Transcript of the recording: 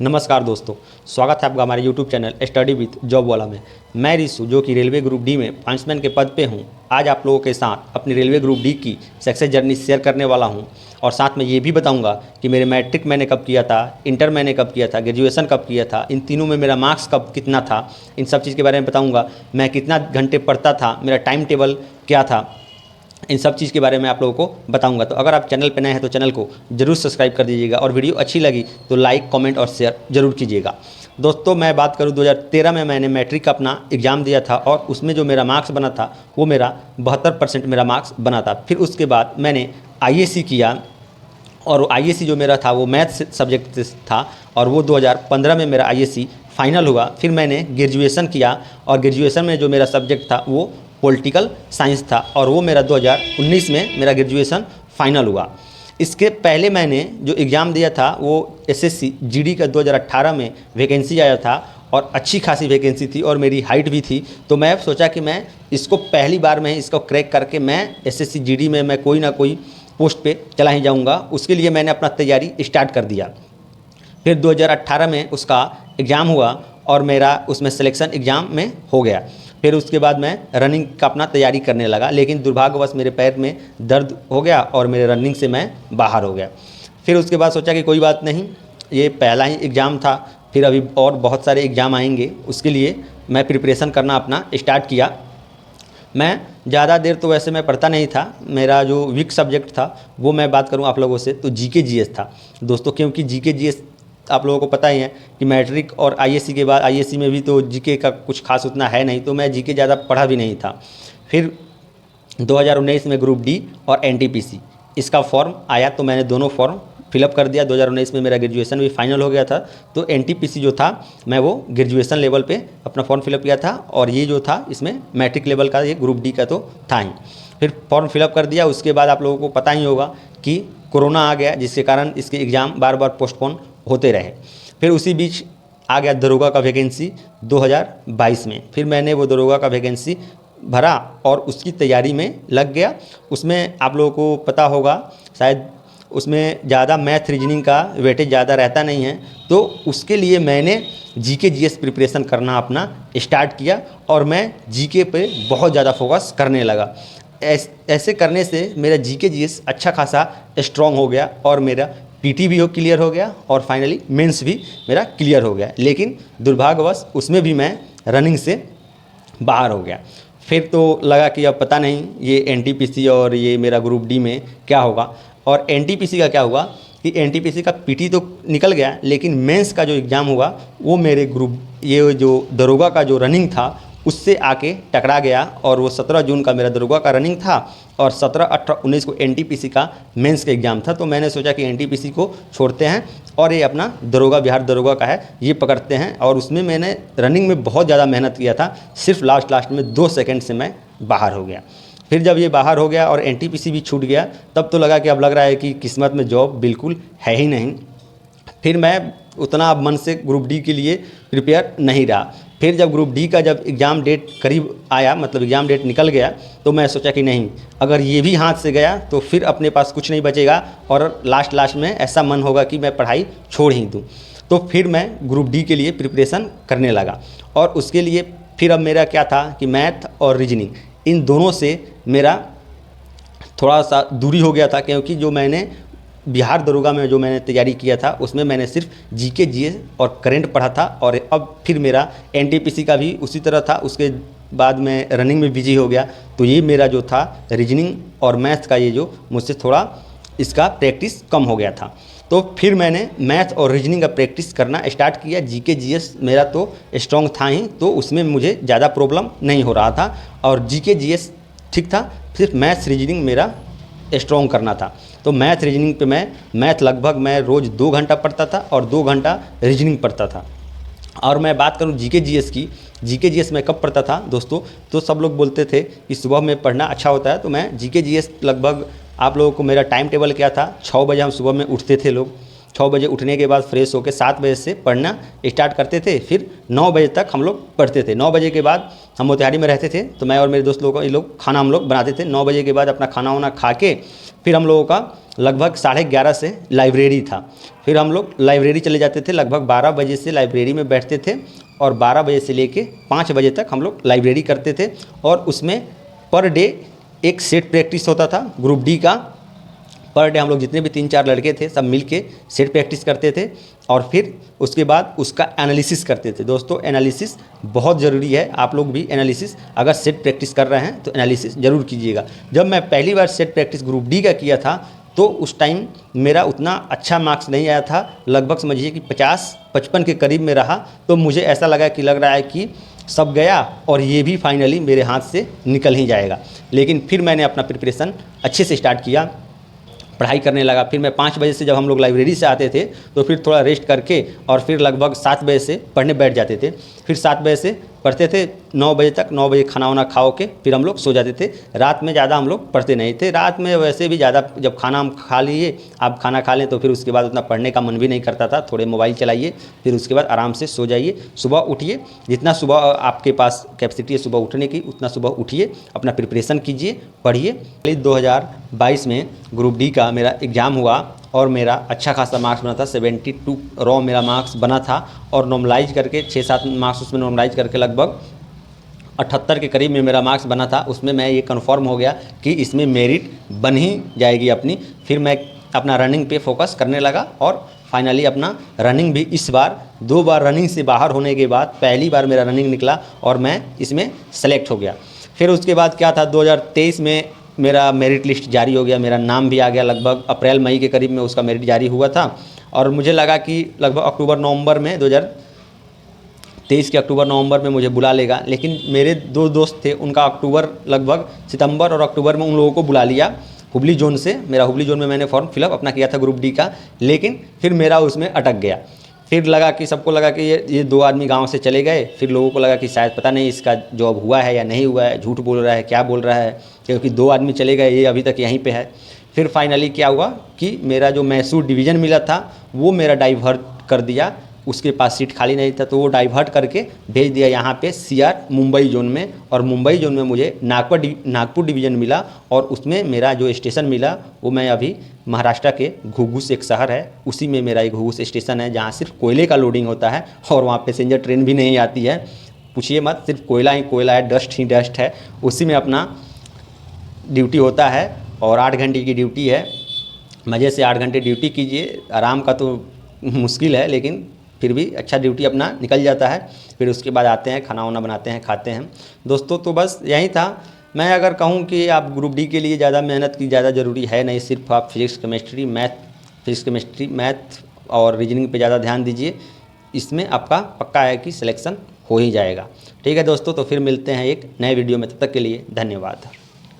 नमस्कार दोस्तों, स्वागत है आपका हमारे YouTube channel study with job वाला में। मैं रिशु जो कि रेलवे ग्रुप डी में पांचमैन के पद पे हूं। आज आप लोगों के साथ अपनी रेलवे ग्रुप डी की सक्सेस जर्नी शेयर करने वाला हूं और साथ में ये भी बताऊंगा कि मेरे मैट्रिक मैंने कब किया था, इंटर मैंने कब किया था, ग्रेजुएशन कब किया था, इन तीनों में मेरा मार्क्स कब कितना था, इन सब चीज़ के बारे में बताऊँगा। मैं कितना घंटे पढ़ता था, मेरा टाइम टेबल क्या था, इन सब चीज़ के बारे में आप लोगों को बताऊंगा। तो अगर आप चैनल पर नए हैं तो चैनल को जरूर सब्सक्राइब कर दीजिएगा और वीडियो अच्छी लगी तो लाइक, कमेंट और शेयर जरूर कीजिएगा। दोस्तों मैं बात करूं 2013 में मैंने मैट्रिक का अपना एग्ज़ाम दिया था और उसमें जो मेरा मार्क्स बना था वो मेरा 72% मेरा मार्क्स बना था। फिर उसके बाद मैंने IAC किया और IAC जो मेरा था वो मैथ सब्जेक्ट था और वो 2015 में मेरा IAC फाइनल हुआ। फिर मैंने ग्रेजुएशन किया और ग्रेजुएशन में जो मेरा सब्जेक्ट था वो पॉलिटिकल साइंस था और वो मेरा 2019 में मेरा ग्रेजुएशन फाइनल हुआ। इसके पहले मैंने जो एग्ज़ाम दिया था वो SSC GD का 2018 में वैकेंसी आया था और अच्छी खासी वैकेंसी थी और मेरी हाइट भी थी। तो मैं सोचा कि मैं इसको पहली बार में इसको क्रैक करके मैं SSC GD में मैं कोई ना कोई पोस्ट पे चला ही जाऊँगा। उसके लिए मैंने अपना तैयारी स्टार्ट कर दिया। फिर 2018 में उसका एग्ज़ाम हुआ और मेरा उसमें सिलेक्शन एग्ज़ाम में हो गया। फिर उसके बाद मैं रनिंग का अपना तैयारी करने लगा, लेकिन दुर्भाग्यवश मेरे पैर में दर्द हो गया और मेरे रनिंग से मैं बाहर हो गया। फिर उसके बाद सोचा कि कोई बात नहीं, ये पहला ही एग्ज़ाम था, फिर अभी और बहुत सारे एग्ज़ाम आएंगे, उसके लिए मैं प्रिपरेशन करना अपना स्टार्ट किया। मैं ज़्यादा देर तो वैसे मैं पढ़ता नहीं था। मेरा जो वीक सब्जेक्ट था वो मैं बात करूँ आप लोगों से तो GK GS था दोस्तों, क्योंकि GK GS आप लोगों को पता ही है कि मैट्रिक और IAC के बाद IAC में भी तो GK का कुछ खास उतना है नहीं, तो मैं GK ज़्यादा पढ़ा भी नहीं था। फिर 2019 में ग्रुप डी और NTPC इसका फॉर्म आया तो मैंने दोनों फॉर्म फिलअप कर दिया। 2019 में मेरा ग्रेजुएशन भी फाइनल हो गया था, तो NTPC जो था मैं वो ग्रेजुएशन लेवल पे अपना फॉर्म फिलअप किया था और ये जो था इसमें मैट्रिक लेवल का ये ग्रुप डी का तो था ही। फिर फॉर्म फिलअप कर दिया। उसके बाद आप लोगों को पता ही होगा कि कोरोना आ गया, जिसके कारण इसके एग्ज़ाम बार बार पोस्टपोन होते रहे। फिर उसी बीच आ गया दरोगा का वैकेंसी 2022 में। फिर मैंने वो दरोगा का वैकेंसी भरा और उसकी तैयारी में लग गया। उसमें आप लोगों को पता होगा शायद उसमें ज़्यादा मैथ रीजनिंग का वेटेज ज़्यादा रहता नहीं है, तो उसके लिए मैंने GK GS प्रिपरेशन करना अपना स्टार्ट किया और मैं GK पे बहुत ज़्यादा फोकस करने लगा। ऐसे करने से मेरा GK GS अच्छा खासा स्ट्रॉन्ग हो गया और मेरा PT भी क्लियर हो गया और फाइनली मेंस भी मेरा क्लियर हो गया। लेकिन दुर्भाग्यवश उसमें भी मैं रनिंग से बाहर हो गया। फिर तो लगा कि अब पता नहीं ये NTPC और ये मेरा ग्रुप डी में क्या होगा। और NTPC का क्या हुआ कि NTPC का PT तो निकल गया, लेकिन मेंस का जो एग्ज़ाम हुआ वो मेरे ग्रुप ये जो दरोगा का जो रनिंग था उससे आके टकरा गया और वो 17 जून का मेरा दरोगा का रनिंग था और 17, 18, 19 को NTPC का मेंस का एग्ज़ाम था। तो मैंने सोचा कि NTPC को छोड़ते हैं और ये अपना दरोगा, बिहार दरोगा का है, ये पकड़ते हैं। और उसमें मैंने रनिंग में बहुत ज़्यादा मेहनत किया था, सिर्फ लास्ट में 2 सेकंड से मैं बाहर हो गया। फिर जब ये बाहर हो गया और NTPC भी छूट गया, तब तो लगा कि अब लग रहा है कि किस्मत में जॉब बिल्कुल है ही नहीं। फिर मैं उतना मन से ग्रुप डी के लिए प्रिपेयर नहीं रहा। फिर जब ग्रुप डी का जब एग्ज़ाम डेट करीब आया, मतलब एग्ज़ाम डेट निकल गया, तो मैं सोचा कि नहीं, अगर ये भी हाथ से गया तो फिर अपने पास कुछ नहीं बचेगा और लास्ट में ऐसा मन होगा कि मैं पढ़ाई छोड़ ही दूँ। तो फिर मैं ग्रुप डी के लिए प्रिपरेशन करने लगा और उसके लिए फिर अब मेरा क्या था कि मैथ और रीजनिंग इन दोनों से मेरा थोड़ा सा दूरी हो गया था, क्योंकि जो मैंने बिहार दरोगा में जो मैंने तैयारी किया था उसमें मैंने सिर्फ GK GS और करंट पढ़ा था और अब फिर मेरा NTPC का भी उसी तरह था। उसके बाद मैं रनिंग में बिजी हो गया, तो ये मेरा जो था रीजनिंग और मैथ का ये जो मुझसे थोड़ा इसका प्रैक्टिस कम हो गया था। तो फिर मैंने मैथ और रीजनिंग का प्रैक्टिस करना स्टार्ट किया। GK GS मेरा तो स्ट्रॉन्ग था ही, तो उसमें मुझे ज़्यादा प्रॉब्लम नहीं हो रहा था और GK GS ठीक था, सिर्फ मैथ रीजनिंग मेरा स्ट्रॉन्ग करना था। तो मैथ रीजनिंग पे मैथ लगभग मैं रोज़ 2 घंटा पढ़ता था और 2 घंटा रीजनिंग पढ़ता था। और मैं बात करूं GK GS की, GK GS मैं कब पढ़ता था दोस्तों, तो सब लोग बोलते थे कि सुबह में पढ़ना अच्छा होता है, तो मैं GK GS लगभग आप लोगों को मेरा टाइम टेबल क्या था, 6 बजे हम सुबह में उठते थे लोग 6 बजे उठने के बाद फ्रेश होकर 7 बजे से पढ़ना स्टार्ट करते थे, फिर 9 बजे तक हम लोग पढ़ते थे। 9 बजे के बाद हम मोतिहारी में रहते थे, तो मैं और मेरे दोस्त लोगों को ये लोग खाना हम लोग बनाते थे। 9 बजे के बाद अपना खाना वाना खा के फिर हम लोगों का लगभग 11:30 से लाइब्रेरी था। फिर हम लोग लाइब्रेरी चले जाते थे, लगभग 12 बजे से लाइब्रेरी में बैठते थे और 12 बजे से लेके 5 बजे तक हम लोग लाइब्रेरी करते थे। और उसमें पर डे एक सेट प्रैक्टिस होता था ग्रुप डी का। पर डे हम लोग जितने भी 3-4 लड़के थे सब मिल के सेट प्रैक्टिस करते थे और फिर उसके बाद उसका एनालिसिस करते थे। दोस्तों एनालिसिस बहुत ज़रूरी है, आप लोग भी एनालिसिस अगर सेट प्रैक्टिस कर रहे हैं तो एनालिसिस ज़रूर कीजिएगा। जब मैं पहली बार सेट प्रैक्टिस ग्रुप डी का किया था तो उस टाइम मेरा उतना अच्छा मार्क्स नहीं आया था, लगभग समझिए कि 50-55 के करीब में रहा। तो मुझे ऐसा लगा कि लग रहा है कि सब गया और ये भी फाइनली मेरे हाथ से निकल ही जाएगा। लेकिन फिर मैंने अपना प्रिपरेशन अच्छे से स्टार्ट किया, पढ़ाई करने लगा। फिर मैं 5 बजे से जब हम लोग लाइब्रेरी से आते थे तो फिर थोड़ा रेस्ट करके और फिर लगभग 7 बजे से पढ़ने बैठ जाते थे। फिर 7 बजे से पढ़ते थे 9 बजे तक। 9 बजे खाना वाना खाओ के फिर हम लोग सो जाते थे। रात में ज़्यादा हम लोग पढ़ते नहीं थे। रात में वैसे भी ज़्यादा जब खाना हम खा लिए, आप खाना खा लें तो फिर उसके बाद उतना पढ़ने का मन भी नहीं करता था। थोड़े मोबाइल चलाइए, फिर उसके बाद आराम से सो जाइए। सुबह उठिए, जितना सुबह आपके पास कैपेसिटी है सुबह उठने की उतना सुबह उठिए, अपना प्रिपरेशन कीजिए, पढ़िए। 2022 में ग्रुप डी का मेरा एग्ज़ाम हुआ और मेरा अच्छा खासा मार्क्स बना था। 72 रॉ मेरा मार्क्स बना था और नॉर्मलाइज करके 6-7 मार्क्स उसमें नॉर्मलाइज करके लगभग 78 के करीब में मेरा मार्क्स बना था। उसमें मैं ये कन्फर्म हो गया कि इसमें मेरिट बन ही जाएगी अपनी। फिर मैं अपना रनिंग पे फोकस करने लगा और फाइनली अपना रनिंग भी इस बार 2 बार रनिंग से बाहर होने के बाद पहली बार मेरा रनिंग निकला और मैं इसमें सेलेक्ट हो गया। फिर उसके बाद क्या था, 2023 में मेरा मेरिट लिस्ट जारी हो गया, मेरा नाम भी आ गया। लगभग अप्रैल-मई के करीब में उसका मेरिट जारी हुआ था और मुझे लगा कि लगभग अक्टूबर-नवंबर में 2023 के अक्टूबर-नवंबर में मुझे बुला लेगा। लेकिन मेरे 2 दोस्त थे, उनका अक्टूबर लगभग सितंबर और अक्टूबर में उन लोगों को बुला लिया हुबली जोन से। मेरा हुबली जोन में मैंने फॉर्म फिलअप अपना किया था ग्रुप डी का, लेकिन फिर मेरा उसमें अटक गया। फिर लगा कि सबको लगा कि ये 2 आदमी गांव से चले गए। फिर लोगों को लगा कि शायद पता नहीं इसका जॉब हुआ है या नहीं हुआ है, झूठ बोल रहा है, क्या बोल रहा है, क्योंकि 2 आदमी चले गए, ये अभी तक यहीं पे है। फिर फाइनली क्या हुआ कि मेरा जो मैसूर डिवीज़न मिला था वो मेरा डाइवर्ट कर दिया, उसके पास सीट खाली नहीं था तो वो डाइवर्ट करके भेज दिया यहाँ पे सीआर मुंबई जोन में। और मुंबई जोन में मुझे नागपुर डिवीज़न मिला और उसमें मेरा जो स्टेशन मिला वो मैं अभी महाराष्ट्र के घुघुस एक शहर है, उसी में मेरा एक घुघुस स्टेशन है जहाँ सिर्फ कोयले का लोडिंग होता है और वहाँ पैसेंजर ट्रेन भी नहीं आती है। पूछिए मत, सिर्फ कोयला ही कोयला है, डस्ट ही डस्ट है। उसी में अपना ड्यूटी होता है और 8 घंटे की ड्यूटी है। मज़े से 8 घंटे ड्यूटी कीजिए, आराम का तो मुश्किल है लेकिन फिर भी अच्छा ड्यूटी अपना निकल जाता है। फिर उसके बाद आते हैं, खाना वाना बनाते हैं, खाते हैं। दोस्तों तो बस यही था। मैं अगर कहूँ कि आप ग्रुप डी के लिए ज़्यादा मेहनत की ज़्यादा ज़रूरी है नहीं, सिर्फ आप फिज़िक्स केमिस्ट्री मैथ और रीजनिंग पे ज़्यादा ध्यान दीजिए, इसमें आपका पक्का है कि सिलेक्शन हो ही जाएगा। ठीक है दोस्तों, तो फिर मिलते हैं एक नए वीडियो में, तब तक के लिए धन्यवाद।